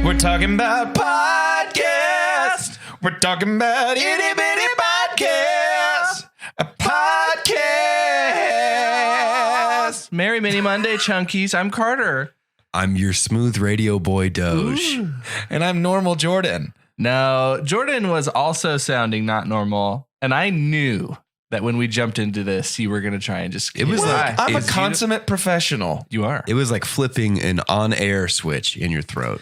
We're talking about podcast. We're talking about itty bitty podcast. A podcast. Merry Mini Monday, Chunkies. I'm Carter. I'm your smooth radio boy, Doge. Ooh. And I'm normal Jordan. No, Jordan was also sounding not normal. And I knew that when we jumped into this, you were going to try and just... It was like... I'm a consummate professional. You are. It was like flipping an on-air switch in your throat.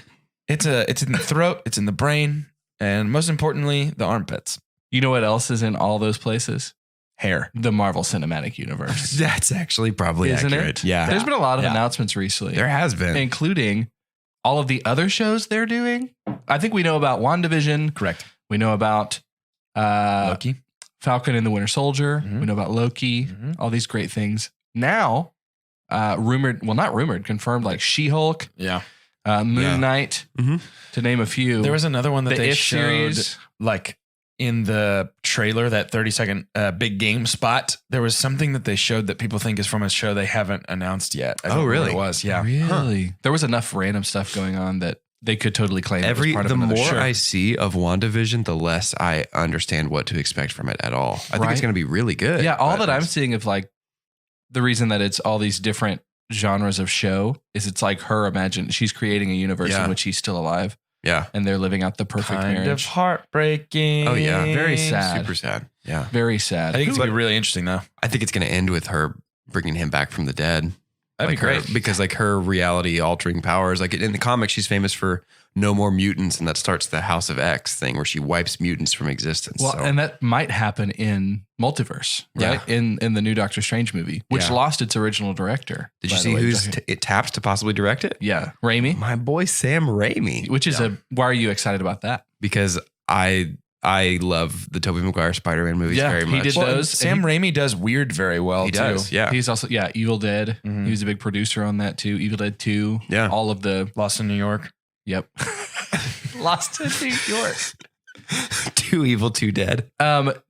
It's in the throat, it's in the brain, and most importantly, the armpits. You know what else is in all those places? Hair. The Marvel Cinematic Universe. That's actually probably Isn't accurate. it? Yeah. There's been a lot of announcements recently. There has been. Including all of the other shows they're doing. I think we know about WandaVision. Correct. We know about Loki. Falcon and the Winter Soldier. Mhm. We know about Loki. Mhm. All these great things. Now, confirmed, like She-Hulk, Yeah. Moon Knight, to name a few. There was another one that The they If showed series. like in the trailer, that 30-second big game spot. There was something that they showed that people think is from a show they haven't announced yet. I don't know what really? it was. Yeah. Really? There was enough random stuff going on that they could totally claim it was part of The another more show. I see of WandaVision, the less I understand what to expect from it at all. I think Right? it's going to be really good. Yeah, all but that I'm it's- seeing of like the reason that it's all these different genres of show is it's like she's creating a universe in which he's still alive Yeah. and they're living out the perfect Kind of marriage. heartbreaking. Oh, yeah. Very sad. Super sad. Yeah. Very sad. I think it's gonna be really interesting though. I think it's going to end with her bringing him back from the dead. That'd Like be great. because like her reality altering powers, like in the comics, she's famous for no more mutants. And that starts the House of X thing where she wipes mutants from existence. Well, So- and that might happen in Multiverse, right? In the new Doctor Strange movie, which Yeah. lost its original director. did by you the see way. who's it taps to possibly direct it? Yeah, Raimi. My boy, Sam Raimi. Which is why are you excited about that? Because I love the Tobey Maguire Spider-Man movies Yeah, very he much. did Well, those. Sam Raimi does weird very well He too. does. Yeah. He's also, Evil Dead. Mhm. He was a big producer on that too. Evil Dead 2. Yeah. All of the, Lost in New York. yep. Lost in New York. Too Evil, Too Dead.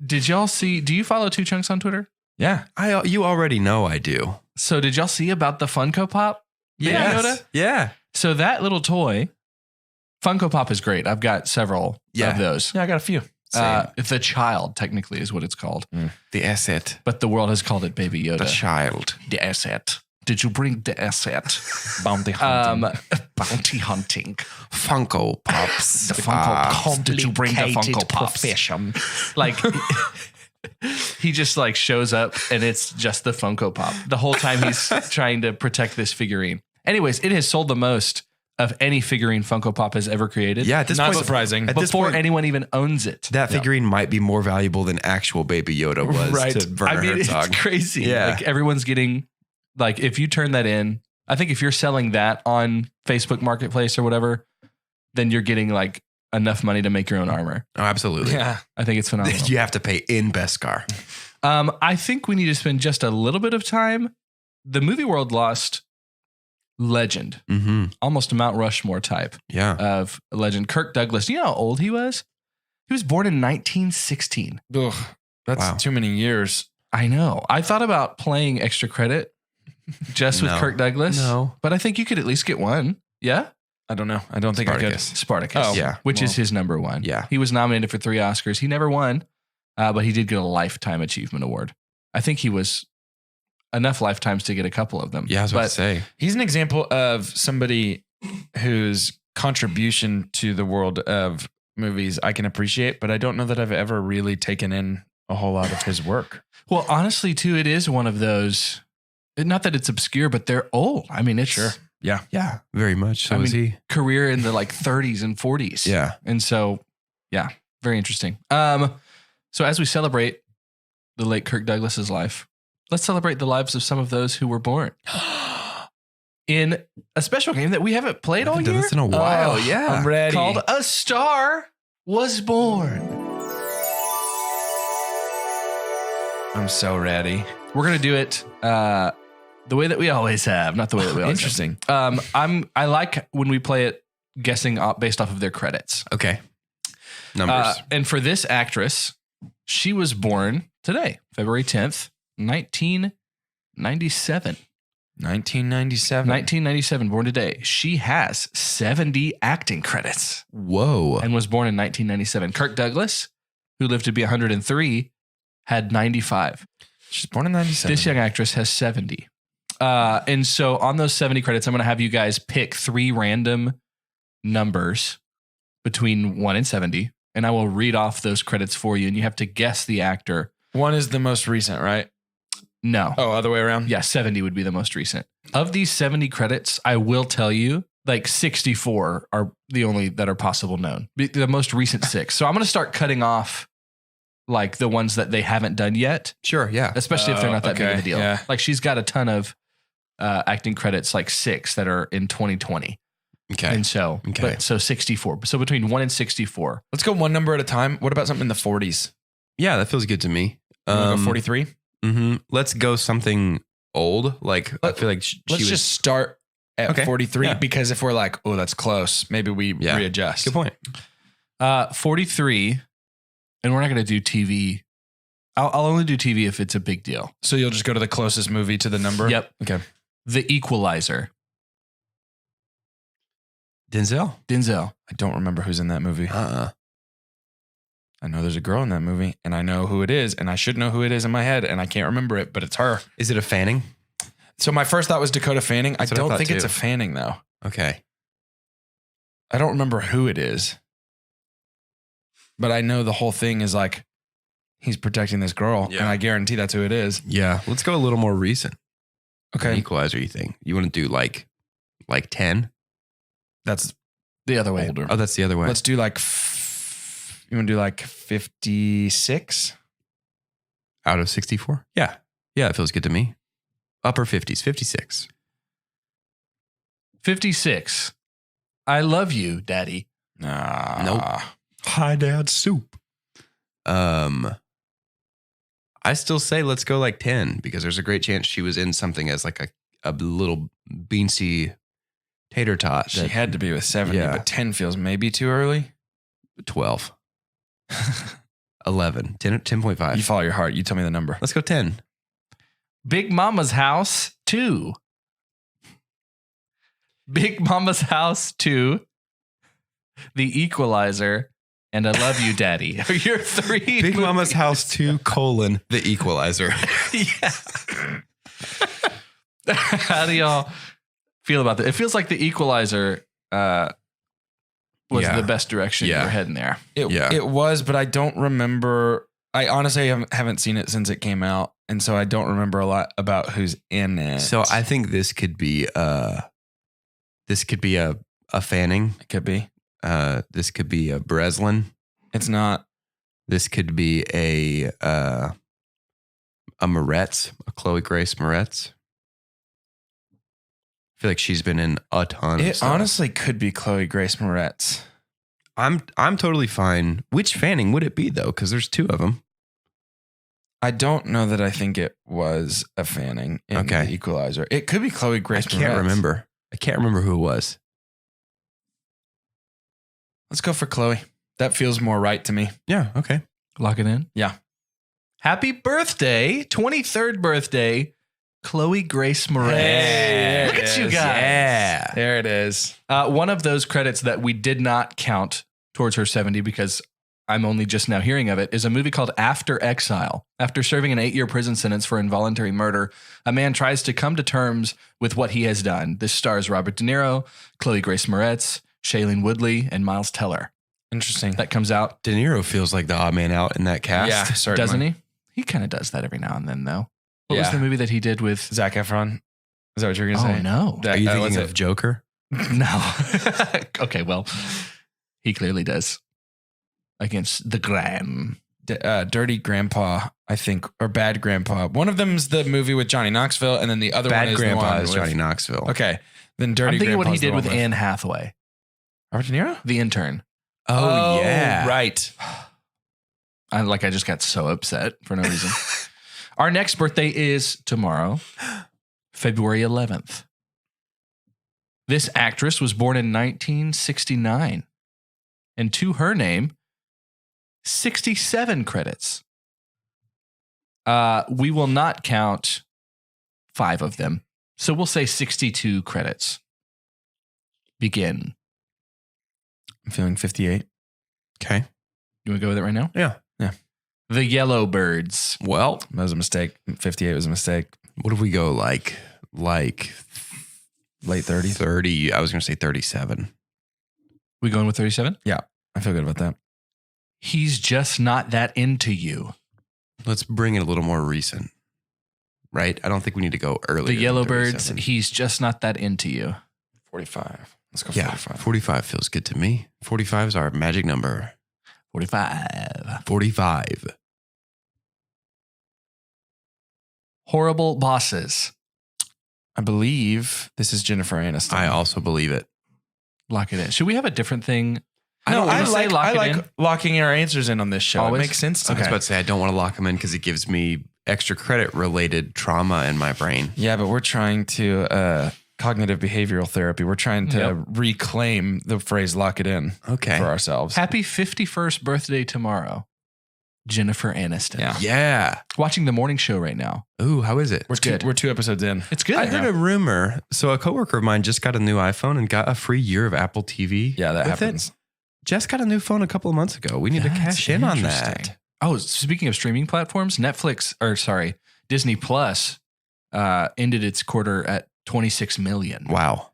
Did y'all see, do you follow Two Chunks on Twitter? Yeah. You already know I do. So did y'all see about the Funko Pop? Baby Yoda? Yeah. So that little toy, Funko Pop is great. I've got several of those. Yeah, I got a few. The Child technically is what it's called, The asset. but the world has called it Baby Yoda. The child. The asset. Did you bring the asset? Bounty hunting. Bounty hunting. Funko Pops. The Funko Pops. Did you bring the Funko Pops? Profession. Like he just like shows up and it's just the Funko Pop the whole time he's trying to protect this figurine. Anyways, it has sold the most of any figurine Funko Pop has ever created. Yeah, at this Not point, surprising. At this Before point, anyone even owns it. that figurine might be more valuable than actual Baby Yoda was Right. to Werner I mean, Herzog. it's crazy. Yeah. Like everyone's getting, like if you turn that in, I think if you're selling that on Facebook Marketplace or whatever, then you're getting like enough money to make your own armor. Oh, absolutely. Yeah. I think it's phenomenal. You have to pay in Beskar. I think we need to spend just a little bit of time. The movie world lost legend, Mm-hmm. almost a Mount Rushmore type Yeah. of legend. Kirk Douglas. Do you know how old he was? He was born in 1916. Ugh, that's Wow. too many years. I know. I thought about playing extra credit just with No. Kirk Douglas. No. But I think you could at least get one. Yeah? I don't know. I don't think Spartacus. Spartacus. Oh, Yeah. Which is well, his number one. Yeah. He was nominated for 3 Oscars. He never won, but he did get a Lifetime Achievement Award. I think he was enough lifetimes to get a couple of them. Yeah, I was about to but say. He's an example of somebody whose contribution to the world of movies I can appreciate, but I don't know that I've ever really taken in a whole lot of his work. Well, honestly, too, it is one of those. Not that it's obscure, but they're old. I mean, it's Sure. Yeah. Yeah, very much. So I is mean, he. career in the like 30s and 40s. Yeah. And so, yeah, very interesting. So as we celebrate the late Kirk Douglas's life, let's celebrate the lives of some of those who were born in a special game that we haven't played all haven't done year. this in a while. Oh, yeah. I'm ready. Called A Star Was Born. I'm so ready. We're going to do it The way that we always have, not the way that we always Interesting. have. I like when we play it guessing based off of their credits. Okay. Numbers. And for this actress, she was born today, February 10th, 1997. 1997. 1997, born today. She has 70 acting credits Whoa. and was born in 1997. Kirk Douglas, who lived to be 103, had 95. She's born in 97. This young actress has 70. And so on those 70 credits, I'm going to have you guys pick 3 random numbers between 1 and 70. And I will read off those credits for you. And you have to guess the actor. 1 is the most recent, right? No. Oh, other way around? Yeah, 70 would be the most recent. Of these 70 credits, I will tell you, like 64 are the only that are possible known. The most recent 6. So I'm going to start cutting off like the ones that they haven't done yet. Sure, yeah. Especially if they're not that big of a deal. Yeah. Like she's got a ton of acting credits, like 6 that are in 2020. Okay. And so, Okay. so 64. So between 1 and 64. Let's go one number at a time. What about something in the 40s? Yeah, that feels good to me. You wanna go 43? Let's go something old. Like, I feel like she Let's was. just start at 43 Yeah. because if we're like, oh, that's close, maybe we Yeah. readjust. Good point. 43, and we're not going to do TV. I'll only do TV if it's a big deal. So you'll just go to the closest movie to the number? Yep. Okay. The Equalizer. Denzel? Denzel. I don't remember who's in that movie. I know there's a girl in that movie and I know who it is and I should know who it is in my head and I can't remember it, but it's her. Is it a Fanning? So my first thought was Dakota Fanning. That's I what I don't thought think it's too. a Fanning though. Okay. I don't remember who it is. But I know the whole thing is like he's protecting this girl Yeah. and I guarantee that's who it is. Yeah. Let's go a little more recent. Okay. Equalizer, you think? You want to do like 10? That's The other way. older. Oh, that's the other way. Let's do like, you want to do like 56? Out of 64? Yeah. Yeah, it feels good to me. Upper 50s, 56. 56. I love you, Daddy. Nah. Nope. Hi, Dad Soup. I still say let's go like 10 because there's a great chance she was in something as like a little beansy tater tot. She had to be with 70, Yeah. but 10 feels maybe too early. 12. 11. 10.5. You follow your heart. You tell me the number. Let's go 10. Big Mama's House 2. Big Mama's House 2. The Equalizer. And I Love You, Daddy. Are your 3 Big Mama's House 2, The Equalizer. Yeah. How do y'all feel about that? It feels like The Equalizer was Yeah. the best direction Yeah. we're heading there. It was, but I don't remember. I honestly haven't seen it since it came out. And so I don't remember a lot about who's in it. So I think this could be a Fanning. It could be. This could be a Breslin. It's not. This could be a Moretz, a Chloe Grace Moretz. I feel like she's been in a ton of It stuff. honestly could be Chloe Grace Moretz. I'm totally fine. Which Fanning would it be though? Because there's 2 of them. I don't know that I think it was a Fanning in Okay. The Equalizer. It could be Chloe Grace I can't Moretz. remember. I can't remember who it was. Let's go for Chloe. That feels more right to me. Yeah. Okay. Lock it in. Yeah. Happy birthday, 23rd birthday, Chloe Grace Moretz. Hey, Look there at it you is. guys. Yeah. There it is. One of those credits that we did not count towards her 70 because I'm only just now hearing of it is a movie called After Exile. After serving an 8-year prison sentence for involuntary murder, a man tries to come to terms with what he has done. This stars Robert De Niro, Chloe Grace Moretz, Shailene Woodley, and Miles Teller. Interesting. That comes out, De Niro feels like the odd man out in that cast. Yeah, certainly. doesn't he? He kind of does that every now and then, though. What was Yeah. the movie that he did with? Zac Efron. Is that what you're going to Oh, say? no. Are you what's thinking it? of Joker? No. Okay, well, he clearly does. Against the Gram. Dirty Grandpa, I think, or Bad Grandpa. One of them's the movie with Johnny Knoxville, and then the other one Bad is the Grandpa one is with, Johnny Knoxville. Okay, then Dirty I'm thinking what he Grandpa's the did one with Anne Hathaway, Robert De Niro. The Intern. Oh, yeah. right. I just got so upset for no reason. Our next birthday is tomorrow, February 11th. This actress was born in 1969. And to her name, 67 credits. We will not count 5 of them. So we'll say 62 credits. Begin. I'm feeling 58. Okay. You want to go with it right now? Yeah. The Yellowbirds. Well, That was a mistake. 58 was a mistake. what do we go like Late 30s. 30? I was going to say 37. We going with 37? I feel good about that. He's just not that into you. Let's bring it a little more recent. Right? I don't think we need to go earlier. The than Yellowbirds, 37. he's just not that into you. 45. Let's go Yeah, 45. 45 feels good to me. 45 is our magic number. 45. 45. Horrible Bosses. I believe this is Jennifer Aniston. I also believe it. Lock it in. Should we have a different thing? No, I wanna say like it in. locking our answers in on this show. Always? It makes sense to I was me. about to say I don't want to lock them in because it gives me extra credit related trauma in my brain. Yeah, but we're trying to cognitive behavioral therapy. We're trying to Yep. reclaim the phrase "lock it in" Okay. for ourselves. Happy 51st birthday tomorrow. Jennifer Aniston. Yeah. Yeah. Watching the morning show right now. Ooh, how is it? We're good. we're 2 episodes in. It's good. I heard a rumor. So a coworker of mine just got a new iPhone and got a free year of Apple TV. Yeah, that with it. happens. Jess got a new phone a couple of months ago. We need to That's cash in on that. interesting. Oh, speaking of streaming platforms, Disney Plus ended its quarter at 26 million, Wow.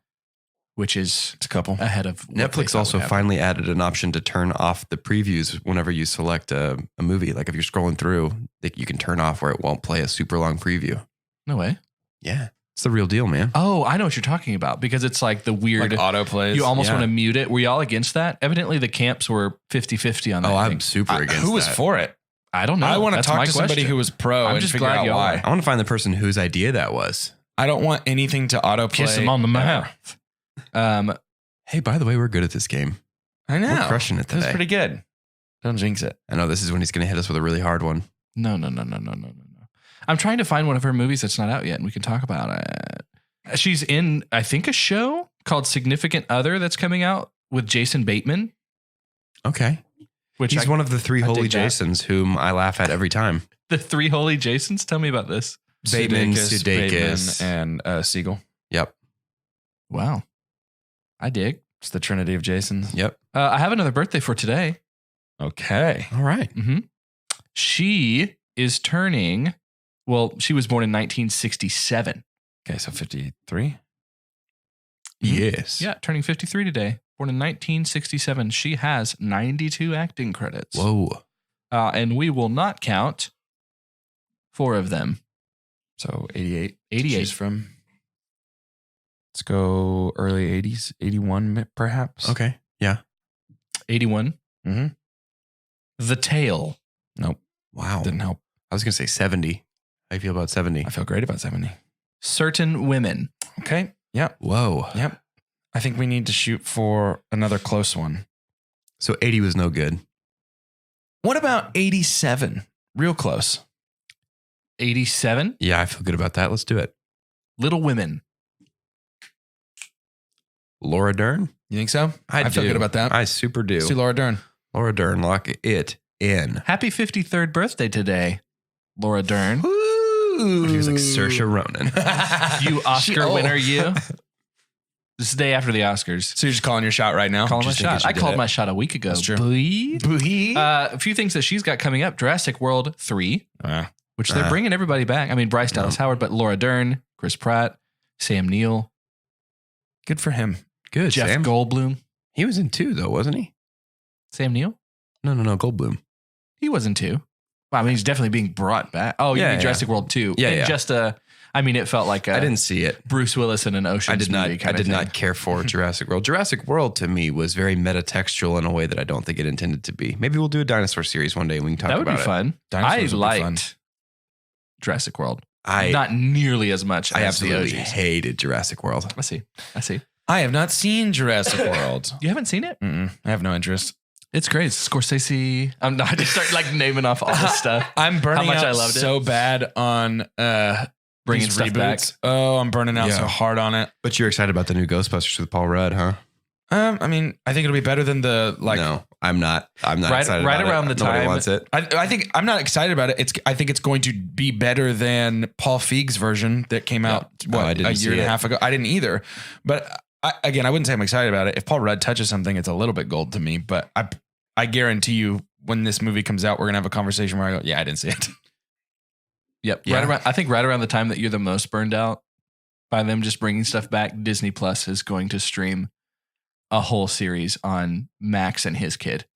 which is It's a couple. ahead of what they Netflix thought also would happen. finally added an option to turn off the previews whenever you select a movie. Like if you're scrolling through, you can turn off where it won't play a super long preview. No way. Yeah. It's the real deal, man. Oh, I know what you're talking about because it's like the weird. Like auto plays. you almost yeah. want to mute it. Were y'all against that? Evidently, the camps were 50-50 on that. Oh, I'm thing. super against Who was that. for it? I don't know. I want to That's talk my to somebody question. who was pro I'm and just figure glad out y'all why. are. I want to find the person whose idea that was. I don't want anything to auto play. Kiss him on the ever. mouth. Hey, by the way, we're good at this game. I know. We're crushing it That was today. pretty good. Don't jinx it. I know this is when he's going to hit us with a really hard one. No. I'm trying to find one of her movies that's not out yet, and we can talk about it. She's in, I think, a show called Significant Other that's coming out with Jason Bateman. Okay. Which He's one of the 3 I holy dig that. Jasons whom I laugh at every time. the 3 holy Jasons. Tell me about this. Bateman, Sudeikis, Sudeikis. and Siegel. Yep. Wow, I dig. It's the Trinity of Jasons. Yep. I have another birthday for today. Okay. All right. She is turning. Well, she was born in 1967. Okay, so 53. Yes. Yeah, turning 53 today. Born in 1967. She has 92 acting credits. Whoa. And we will not count 4 of them. So 88. 88. She's from. Let's go early 80s, 81 perhaps. Okay. Yeah. 81. Mm-hmm. The Tale. Nope. Wow. Didn't help. I was going to say 70. How do you feel about 70? I feel great about 70. Certain Women. Okay. Yep. Whoa. Yep. I think we need to shoot for another close one. So 80 was no good. What about 87? Real close. 87. Yeah, I feel good about that. Let's do it. Little Women. Laura Dern? You think so? I feel do. good about that. I super do. Let's do Laura Dern. Laura Dern, lock it in. Happy 53rd birthday today, Laura Dern. He was like Saoirse Ronan. You Oscar winner, you. This is the day after the Oscars. So you're just calling your shot right now? Calling my Just thinking shot. she I did called it. my shot a week ago. That's true. Boy. Boohee. A few things that she's got coming up. Jurassic World 3, which they're bringing everybody back. I mean, Bryce Dallas Howard, but Laura Dern, Chris Pratt, Sam Neill, Good for him. Good, Jeff Sam. Goldblum. He was in 2, though, wasn't he? Sam Neill? No, Goldblum. He was in 2. Well, I mean, he's definitely being brought back. Oh, you Yeah, mean yeah. Jurassic World 2. Yeah, And yeah. just I mean, it felt like I didn't see it. Bruce Willis in an Ocean's I did not. movie I did not care for Jurassic World. Jurassic World to me was very metatextual in a way that I don't think it intended to be. Maybe we'll do a dinosaur series one day and we can talk That would about be it. fun. Dinosaurs I would be fun. liked Jurassic World. I Not nearly as much I as the absolutely OGs. hated Jurassic World. I see. I have not seen Jurassic World. You haven't seen it? Mm-mm. I have no interest. It's great. It's Scorsese. I'm not. I just start like naming off all this stuff. I'm burning much out I loved it. so bad on Bryce bringing These stuff reboots. back. Oh, I'm burning out Yeah. so hard on it. But you're excited about the new Ghostbusters with Paul Rudd, huh? I mean, I think it'll be better than the No, I'm not. I'm not Right- excited right about around it. the Nobody time- wants it. I think I'm not excited about it. I think it's going to be better than Paul Feig's version that came out I didn't a see year and a it. half ago. I didn't either. But I wouldn't say I'm excited about it. If Paul Rudd touches something, it's a little bit gold to me. But I guarantee you, when this movie comes out, we're gonna have a conversation where I go, "Yeah, I didn't see it." Yep. Yeah. I think right around the time that you're the most burned out by them just bringing stuff back, Disney Plus is going to stream a whole series on Max and his kid.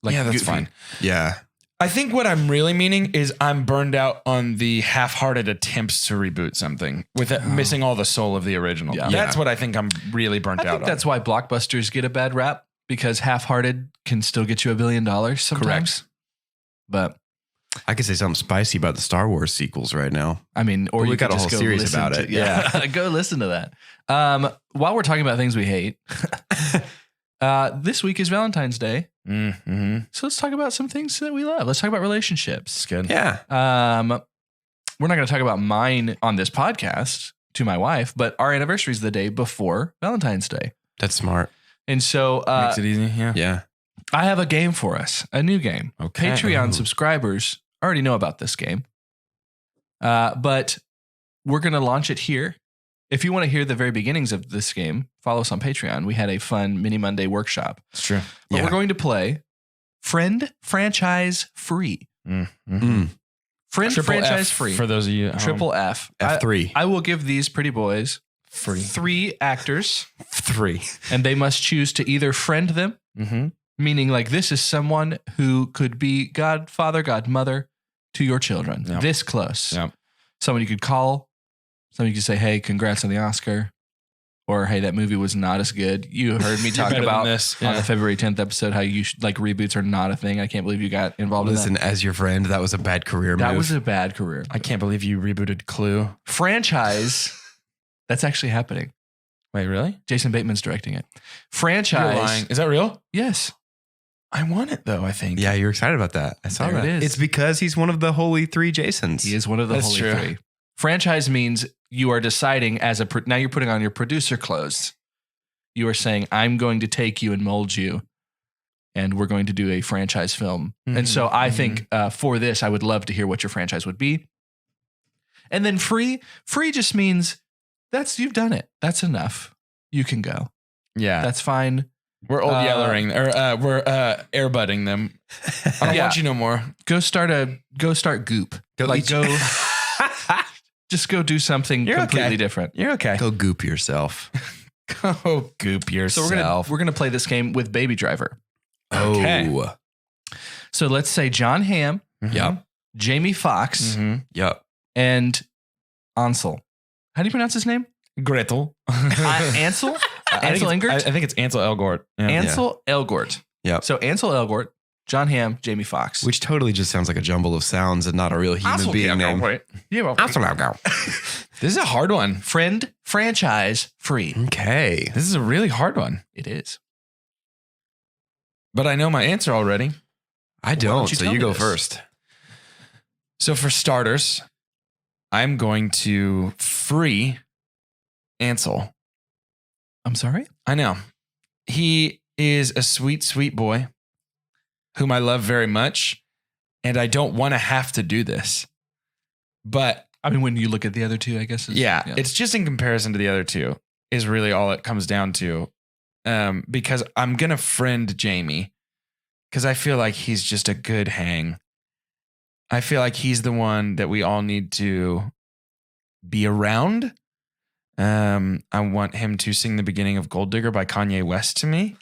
Yeah, that's Goofy. fine. Yeah. I think what I'm really meaning is I'm burned out on the half-hearted attempts to reboot something with it missing all the soul of the original. Yeah. That's what I think I'm really burnt I out think on. that's why blockbusters get a bad rap, because half-hearted can still get you $1 billion sometimes. Correct. But I could say something spicy about the Star Wars sequels right now. I mean, or Well, we you got could a just whole go series listen about to- it. Yeah, go listen to that. While we're talking about things we hate, this week is Valentine's Day, Mm-hmm. so let's talk about some things that we love. Let's talk about relationships. It's good. Yeah. We're not going to talk about mine on this podcast to my wife, but our anniversary is the day before Valentine's Day, That's smart. and so Makes it easy. Yeah. Yeah. I have a game for us, a new game. Okay. Patreon Ooh. subscribers already know about this game, but we're going to launch it here. If you want to hear the very beginnings of this game, follow us on Patreon. We had a fun Mini Monday workshop. It's true. But Yeah. we're going to play Friend Franchise Free. Mm-hmm. Mm. Friend Triple Franchise F Free. for those of you. At home. Triple F. F3. I will give these pretty boys Free. 3 actors, 3. and they must choose to either friend them, Mm-hmm. meaning like this is someone who could be godfather, godmother to your children. Yep. This close. Yep. Someone you could call, someone you could say, hey, congrats on the Oscar. Or, hey, that movie was not as good. You heard me talk better than about this. on Yeah. the February 10th episode how you should, like reboots are not a thing. I can't believe you got involved Listen, in as your friend, that was a bad career that. That move. was a bad career. I can't believe you rebooted Clue. Franchise, that's actually happening. Wait, really? Jason Bateman's directing it. You're Franchise. lying. Is that real? Yes. I want it though. I think. Yeah, you're excited about that. I saw There it that. is. It's because he's one of the holy 3 Jasons. He is one of the That's holy true. 3. Franchise means you are deciding as a now you're putting on your producer clothes. You are saying, I'm going to take you and mold you, and we're going to do a franchise film. And so I think for this, I would love to hear what your franchise would be. And then free just means you've done it. That's enough. You can go. Yeah. That's fine. We're old yellering or we're airbudding them. I don't Yeah. want you no more. Go start Goop. Go like eat- go. Just go do something You're completely okay. different. You're okay. Go goop yourself. Go goop So yourself. we're gonna play this game with Baby Driver. Okay. Oh. So let's say John Hamm, Yep. Jamie Foxx, Mhm. Yep. and Ansel. How do you pronounce his name? Gretel. Ansel? Ansel Elgort? I think it's Ansel Elgort. Yeah. Ansel Elgort. Yep. So Ansel Elgort, John Hamm, Jamie Foxx. Which totally just sounds like a jumble of sounds and not a real human being name. Yeah, well, This is a hard one. friend franchise free. Okay. This is a really hard one. It is. But I know my answer already. I don't, you so tell you me go this? first. So for starters, I'm going to free Ansel. I'm sorry? I know. He is a sweet, sweet boy whom I love very much. And I don't want to have to do this. But I mean, when you look at the other two, I guess. yeah, it's just in comparison to the other two is really all it comes down to. Because I'm going to friend Jamie because I feel like he's just a good hang. I feel like he's the one that we all need to be around. I want him to sing the beginning of Gold Digger by Kanye West to me.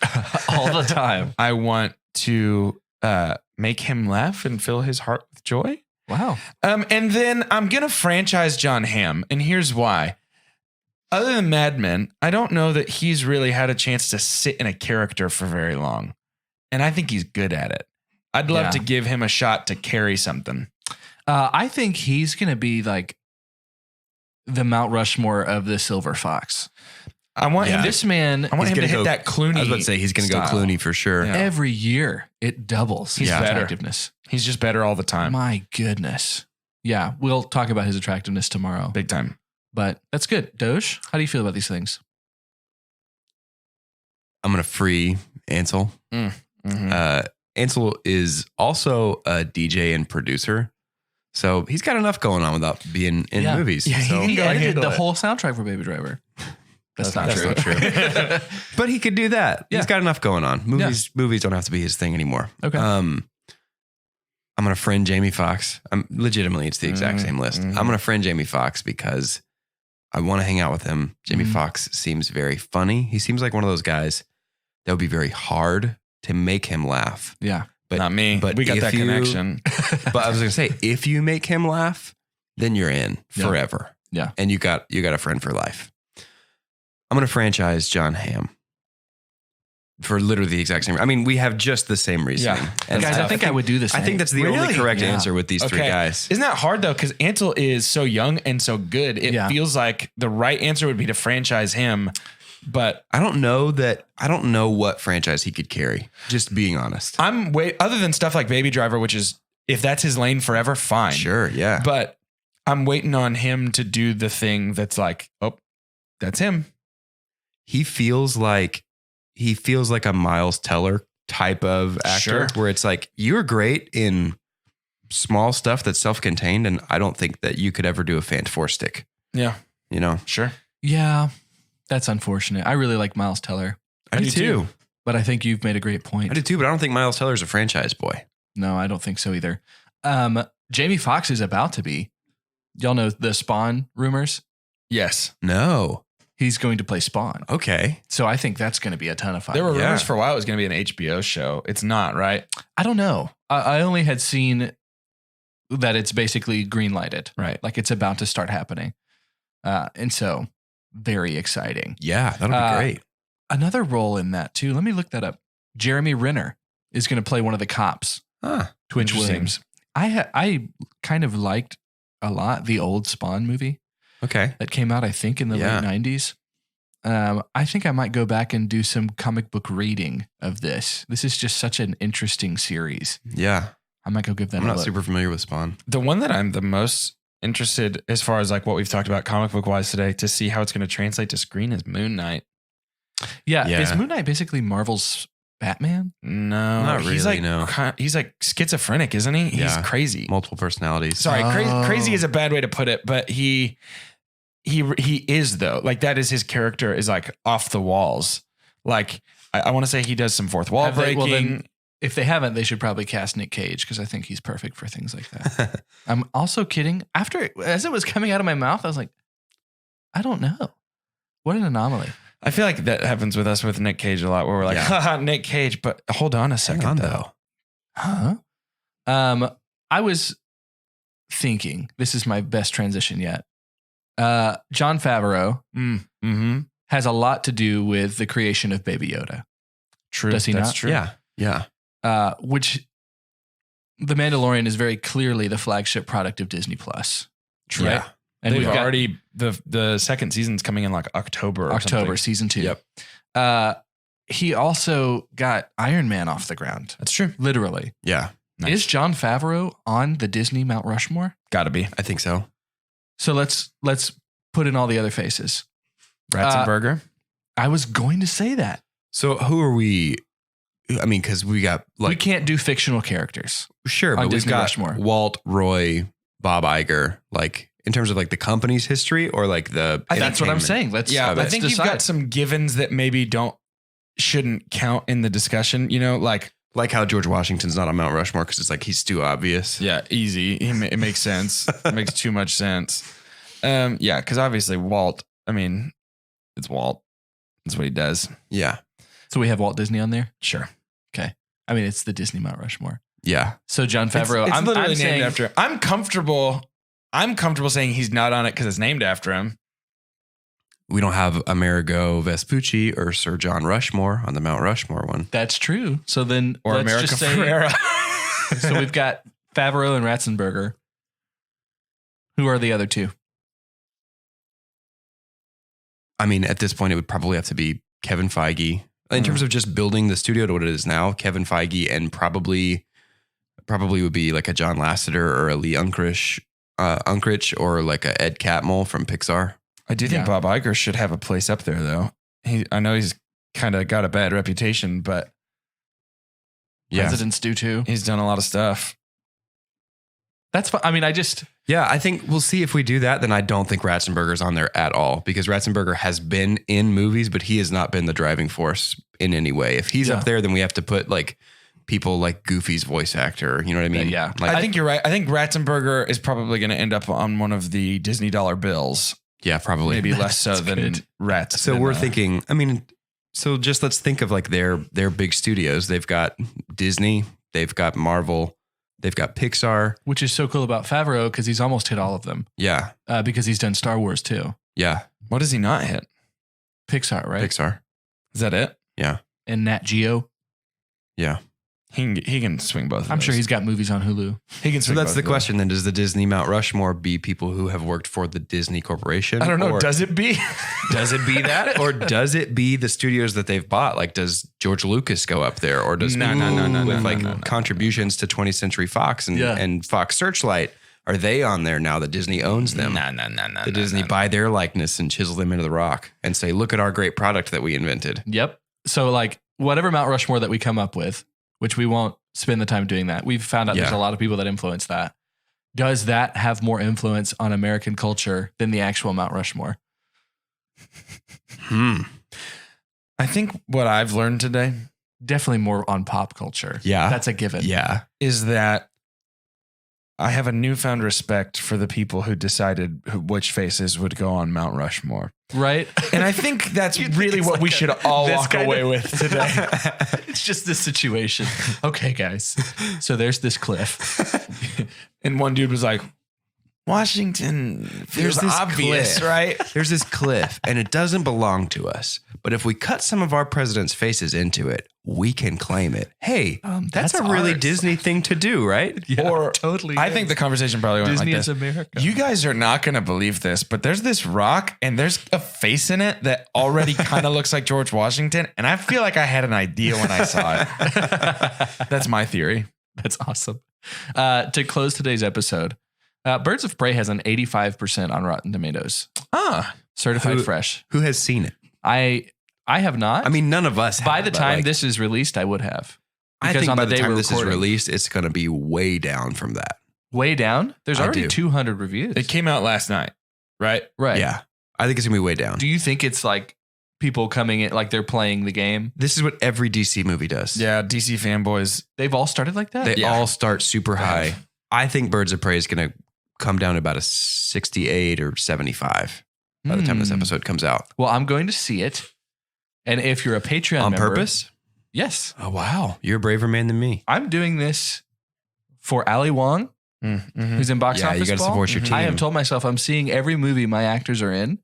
all the time. I want to make him laugh and fill his heart with joy. Wow. And then I'm going to franchise John Hamm. And here's why. Other than Mad Men, I don't know that he's really had a chance to sit in a character for very long. And I think he's good at it. I'd love Yeah. to give him a shot to carry something. I think he's going to be like the Mount Rushmore of the Silver Fox. I want Yeah. him. This man, I want him to gonna hit go- that Clooney. I was about to say he's going to go style. Clooney for sure. Yeah. every year it doubles his He's better. attractiveness. He's just better all the time. My goodness. Yeah, we'll talk about his attractiveness tomorrow. Big time. But that's good. Doge, how do you feel about these things? I'm going to free Ansel. Mm-hmm. Ansel is also a DJ and producer. So he's got enough going on without being in movies. Yeah, so He edited handle the it. whole soundtrack for Baby Driver. That's not true. But he could do that. Yeah. He's got enough going on. Movies don't have to be his thing anymore. Okay. I'm going to friend Jamie Foxx. Legitimately, it's the exact same list. Mhm. I'm going to friend Jamie Foxx because I want to hang out with him. Jamie Foxx seems very funny. He seems like one of those guys that would be very hard to make him laugh. Yeah. But Not me. But We got if that connection. But I was going to say, if you make him laugh, then you're in forever. Yeah. And you got a friend for life. I'm going to franchise John Hamm for literally the exact same. I mean, we have just the same reasoning. Yeah. And Guys, I think I would do the same. I think that's the only Really? correct Yeah. answer with these three guys. Isn't that hard though? Because Ansel is so young and so good. It feels like the right answer would be to franchise him. But I don't know what franchise he could carry. Just being honest. other than stuff like Baby Driver, which is if that's his lane forever, fine. Sure, yeah. But I'm waiting on him to do the thing that's like, oh, that's him. He feels like a Miles Teller type of actor, Sure. where it's like, you're great in small stuff that's self-contained, and I don't think that you could ever do a Fant Four stick. Yeah, You know, sure. Yeah. That's unfortunate. I really like Miles Teller, I do too. but I think you've made a great point. I do too, but I don't think Miles Teller's a franchise boy. No, I don't think so either. Jamie Foxx is about to be. Y'all know the Spawn rumors? Yes. No. He's going to play Spawn. Okay. So I think that's going to be a ton of fun. There were Yeah. rumors for a while it was going to be an HBO show. It's not, right? I don't know. I only had seen that it's basically green lighted. Right. Like it's about to start happening. And so very exciting. Yeah, that'll be great. Another role in that too. Let me look that up. Jeremy Renner is going to play one of the cops. Huh. Twitch Interesting. Williams. I kind of liked a lot the old Spawn movie Okay. that came out, I think, in the Yeah. late 90s. I think I might go back and do some comic book reading of this. This is just such an interesting series. Yeah. I might go give that I'm a not look. super familiar with Spawn. The one that I'm the most interested as far as like what we've talked about comic book wise today to see how it's going to translate to screen is Moon Knight. Yeah. Yeah. Is Moon Knight basically Marvel's Batman? No, Not he's really, like no. he's like schizophrenic, isn't he? He's Yeah. crazy. Multiple personalities. Sorry, Oh. crazy is a bad way to put it, but he is though. Like that is his character is like off the walls. Like I want to say he does some fourth wall Have they- breaking. well, then- If they haven't, they should probably cast Nick Cage because I think he's perfect for things like that. I'm also kidding. As it was coming out of my mouth, I was like, I don't know. What an anomaly. I feel like that happens with us with Nick Cage a lot, where we're like, Yeah. haha, Nick Cage. But hold on a second, on, though. Huh? I was thinking, this is my best transition yet. Jon Favreau Mm-hmm. has a lot to do with the creation of Baby Yoda, True. Does he That's not? true. Yeah. Yeah. which The Mandalorian is very clearly the flagship product of Disney Plus. True. Right? And They've we've got already the second season's coming in like October. Or October, something. season 2. Yep. He also got Iron Man off the ground, That's true. literally. Yeah. Nice. Is Jon Favreau on the Disney Mount Rushmore? Got to be I think so. So let's put in all the other faces. Ratzenberger. I was going to say that. So who are we? I mean, because we got We like, can't do fictional characters. sure, on but we've Disney got Rushmore. Walt, Roy, Bob Iger, like in terms of like the company's history or like the. That's what I'm entertainment? saying. Let's I let's think decide. you've got some givens that maybe shouldn't count in the discussion. You know, like Like how George Washington's not on Mount Rushmore because it's like he's too obvious. yeah, easy. It makes sense. It makes too much sense. Yeah, because obviously Walt. I mean, it's Walt. That's what he does. Yeah. So we have Walt Disney on there. Sure. I mean, it's the Disney Mount Rushmore. Yeah. So Jon Favreau. It's I'm literally I'm saying, named after him. I'm comfortable saying he's not on it because it's named after him. We don't have Amerigo Vespucci or Sir John Rushmore on the Mount Rushmore one. That's true. So then Or let's America just say. Ferrera. So we've got Favreau and Ratzenberger. Who are the other two? I mean, at this point, it would probably have to be Kevin Feige. In terms of just building the studio to what it is now, Kevin Feige and probably would be like a John Lasseter or a Lee Unkrich Unkrich or like a Ed Catmull from Pixar. I do think Bob Iger should have a place up there, though. I know he's kind of got a bad reputation, but presidents do too. He's done a lot of stuff. That's fun. I mean, I think we'll see if we do that. Then I don't think Ratzenberger's on there at all because Ratzenberger has been in movies, but he has not been the driving force in any way. If he's up there, then we have to put like people like Goofy's voice actor. You know what I mean? Yeah. Like, I think you're right. I think Ratzenberger is probably going to end up on one of the Disney dollar bills. Yeah, probably. Maybe less so than Rats. So we're thinking, I mean, so just let's think of like their big studios. They've got Disney, they've got Marvel, they've got Pixar. Which is so cool about Favreau because he's almost hit all of them. Yeah. Because he's done Star Wars too. Yeah. What does he not hit? Pixar, right? Pixar. Is that it? Yeah. And Nat Geo. Yeah. He can swing both of I'm those. sure he's got movies on Hulu. He can So swing that's both the of those. question then. Does the Disney Mount Rushmore be people who have worked for the Disney Corporation? I don't know. Or Does it be? does it be that? Or does it be the studios that they've bought? Like, does George Lucas go up there? Or does No, with like no. contributions to 20th Century Fox and Fox Searchlight? Are they on there now that Disney owns them? No. The Disney buy their likeness and chisel them into the rock and say, look at our great product that we invented. Yep. So like whatever Mount Rushmore that we come up with, which we won't spend the time doing that. We've found out there's a lot of people that influence that. Does that have more influence on American culture than the actual Mount Rushmore? I think what I've learned today Definitely more on pop culture. Yeah. That's a given. Yeah. is that I have a newfound respect for the people who decided which faces would go on Mount Rushmore. Right? And I think that's You think really it's what like we should all this walk kind away of- with today. It's just this situation. Okay, guys. So there's this cliff. And one dude was like, Washington feels this obvious, cliff. right? There's this cliff and it doesn't belong to us. But if we cut some of our president's faces into it, we can claim it. Hey, that's a really ours. Disney thing to do, right? Yeah, Or totally. I think the conversation probably went Disney like is this. America. You guys are not going to believe this, but there's this rock and there's a face in it that already kind of looks like George Washington. And I feel like I had an idea when I saw it. That's my theory. That's awesome. To close today's episode, Birds of Prey has an 85% on Rotten Tomatoes. Certified fresh. Who has seen it? I have not. I mean, none of us by have, the but, time like, this is released, I would have. I Because think on by the the day time we're this is recording- released, it's going to be way down from that. Way down. There's I already do. 200 reviews. It came out last night, right? right. Yeah. I think it's going to be way down. Do you think it's like people coming in, like they're playing the game? This is what every DC movie does. Yeah, DC fanboys. They've all started like that? They all start super They high. have. I think Birds of Prey is going to come down to about a 68 or 75 by the time this episode comes out. Well, I'm going to see it. And if you're a Patreon On member, purpose? yes, Oh, wow. You're a braver man than me. I'm doing this for Ali Wong, Mm-hmm. who's in box Yeah, office. you got to Ball. support your team. I have told myself I'm seeing every movie my actors are in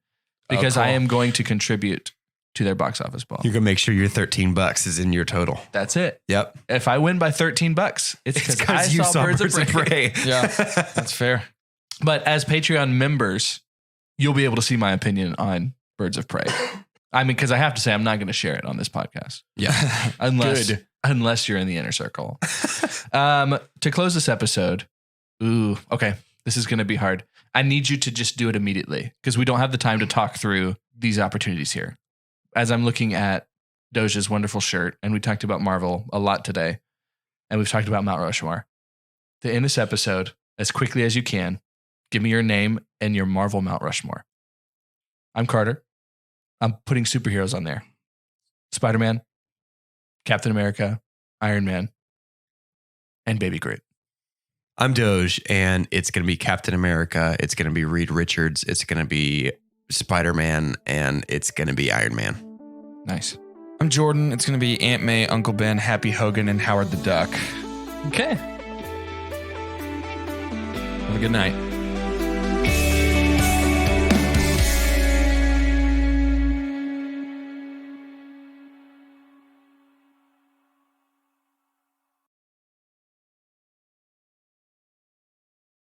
because cool. I am going to contribute to their box office ball. You're going to make sure your $13 is in your total. That's it. Yep. If I win by $13, it's because I saw Birds of Prey. Yeah, that's fair. But as Patreon members, you'll be able to see my opinion on Birds of Prey. I mean, because I have to say, I'm not going to share it on this podcast Yeah. unless you're in the inner circle. To close this episode, okay, this is going to be hard. I need you to just do it immediately because we don't have the time to talk through these opportunities here. As I'm looking at Doja's wonderful shirt, and we talked about Marvel a lot today, and we've talked about Mount Rushmore. To end this episode, as quickly as you can, give me your name and your Marvel Mount Rushmore. I'm Carter. I'm putting superheroes on there. Spider-Man, Captain America, Iron Man, and Baby Groot. I'm Doge, and it's going to be Captain America. It's going to be Reed Richards. It's going to be Spider-Man, and it's going to be Iron Man. Nice. I'm Jordan. It's going to be Aunt May, Uncle Ben, Happy Hogan, and Howard the Duck. Okay. Have a good night.